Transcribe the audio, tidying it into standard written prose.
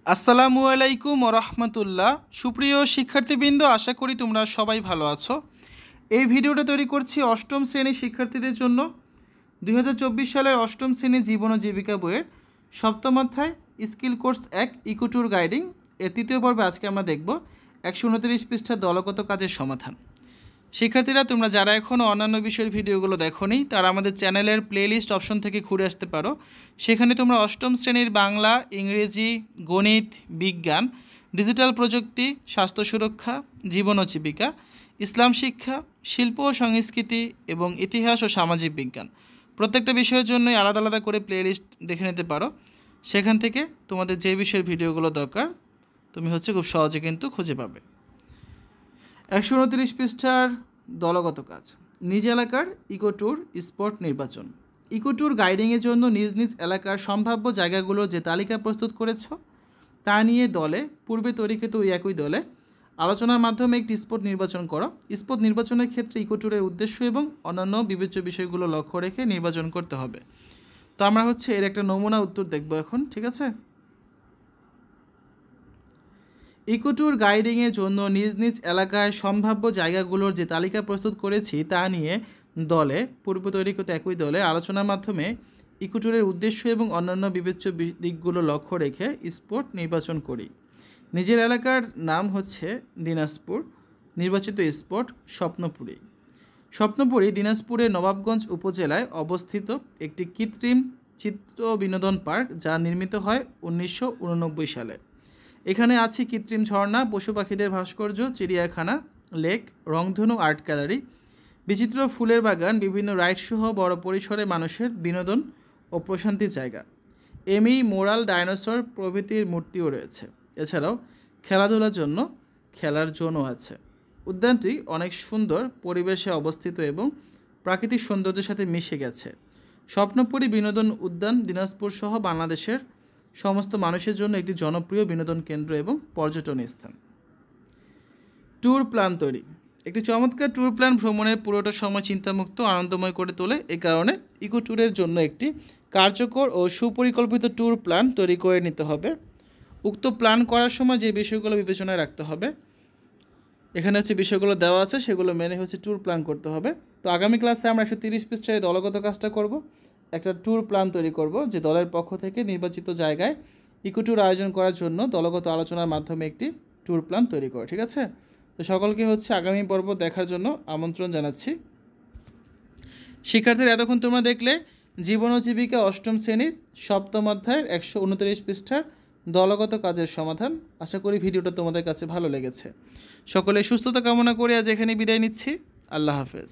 আসসালামু আলাইকুম ওরহমতুল্লাহ। সুপ্রিয় শিক্ষার্থীবৃন্দ, আশা করি তোমরা সবাই ভালো আছো। এই ভিডিওটা তৈরি করছি অষ্টম শ্রেণীর শিক্ষার্থীদের জন্য। 2024 সালের অষ্টম শ্রেণী জীবন ও জীবিকা বইয়ের সপ্তম অধ্যায় skill course 1 eco tour guiding এর তৃতীয় পর্বে আজকে আমরা দেখব 129 পৃষ্ঠার দলগত কাজের সমাধান। শিক্ষার্থীরা, তোমরা যারা এখনও অন্যান্য বিষয়ের ভিডিওগুলো দেখোনি তারা আমাদের চ্যানেলের প্লেলিস্ট অপশন থেকে ঘুরে আসতে পারো। সেখানে তোমরা অষ্টম শ্রেণীর বাংলা, ইংরেজি, গণিত, বিজ্ঞান, ডিজিটাল প্রযুক্তি, স্বাস্থ্য সুরক্ষা, জীবন ও জীবিকা, ইসলাম শিক্ষা, শিল্প ও সংস্কৃতি এবং ইতিহাস ও সামাজিক বিজ্ঞান প্রত্যেকটা বিষয়ের জন্যই আলাদা আলাদা করে প্লেলিস্ট দেখে নিতে পারো। সেখান থেকে তোমাদের যে বিষয়ের ভিডিওগুলো দরকার তুমি খুব সহজে কিন্তু খুঁজে পাবে। 129 পৃষ্ঠার দলগত কাজ। নিজ এলাকার ইকো ট্যুর স্পট নির্বাচন। ইকো ট্যুর গাইডিংয়ের জন্য নিজ নিজ এলাকার সম্ভাব্য জায়গাগুলোর যে তালিকা প্রস্তুত করেছ তা নিয়ে দলে পূর্বে তৈরিকৃত ওই একই দলে আলোচনার মাধ্যমে একটি স্পট নির্বাচন করো। স্পট নির্বাচনের ক্ষেত্রে ইকো ট্যুরের উদ্দেশ্য এবং অন্যান্য বিবেচ্য বিষয়গুলো লক্ষ্য রেখে নির্বাচন করতে হবে। তো আমরা এর একটা নমুনা উত্তর দেখব এখন, ঠিক আছে। ইকো ট্যুর গাইডিংয়ের জন্য নিজ নিজ এলাকায় সম্ভাব্য জায়গাগুলোর যে তালিকা প্রস্তুত করেছি তা নিয়ে দলে পূর্ব তৈরিকৃত একই দলে আলোচনার মাধ্যমে ইকো ট্যুরের উদ্দেশ্য এবং অন্যান্য বিবেচ্য দিকগুলো লক্ষ্য রেখে স্পট নির্বাচন করি। নিজের এলাকার নাম দিনাজপুর, নির্বাচিত স্পট স্বপ্নপুরী। স্বপ্নপুরী দিনাজপুরের নবাবগঞ্জ উপজেলায় অবস্থিত একটি কৃত্রিম চিত্র বিনোদন পার্ক যা নির্মিত হয় 1989 সালে। এখানে আছে কৃত্রিম ঝর্ণা, পশু পাখিদের ভাস্কর্য, চিড়িয়াখানা, লেক, রংধনু আর্ট গ্যালারি, বিচিত্র ফুলের বাগান, বিভিন্ন রাইড সহ বড় পরিসরে মানুষের বিনোদন ও প্রশান্তির জায়গা। এমি, মোরাল, ডাইনোসর প্রভৃতির মূর্তিও রয়েছে। এছাড়াও খেলাধুলার জন্য খেলার জোনও আছে। উদ্যানটি অনেক সুন্দর পরিবেশে অবস্থিত এবং প্রাকৃতিক সৌন্দর্যের সাথে মিশে গেছে। স্বপ্নপুরী বিনোদন উদ্যান দিনাজপুর সহ বাংলাদেশের সমস্ত মানুষের জন্য একটি জনপ্রিয় বিনোদন কেন্দ্র এবং পর্যটন স্থান। ট্যুর প্ল্যান তৈরি। একটি চমৎকার ট্যুর প্ল্যান ভ্রমণের পুরোটা সময় চিন্তামুক্ত আনন্দময় করে তোলে। এ কারণে ইকো ট্যুরের জন্য একটি কার্যকর ও সুপরিকল্পিত ট্যুর প্ল্যান তৈরি করে নিতে হবে। উক্ত প্ল্যান করার সময় যে বিষয়গুলো বিবেচনায় রাখতে হবে এখানে বিষয়গুলো দেওয়া আছে, সেগুলো মেনে ট্যুর প্ল্যান করতে হবে। তো আগামী ক্লাসে আমরা 130 পৃষ্ঠায় দলগত কাজটা করব। একটা ট্যুর প্ল্যান তৈরি করব যে দলের পক্ষ থেকে নির্বাচিত জায়গায় ইকো ট্যুর আয়োজন করার জন্য দলগত আলোচনার মাধ্যমে একটি ট্যুর প্ল্যান তৈরি করে, ঠিক আছে। তো সকলকে আগামী পর্ব দেখার জন্য আমন্ত্রণ জানাচ্ছি। শিক্ষার্থীরা, এতক্ষণ তোমরা দেখলে জীবন ও জীবিকা অষ্টম শ্রেণীর সপ্তম অধ্যায়ের 129 পৃষ্ঠার দলগত কাজের সমাধান। আশা করি ভিডিওটা তোমাদের কাছে ভালো লেগেছে। সকলে সুস্থতা কামনা করে আজ এখানে বিদায় নিচ্ছি। আল্লাহ হাফেজ।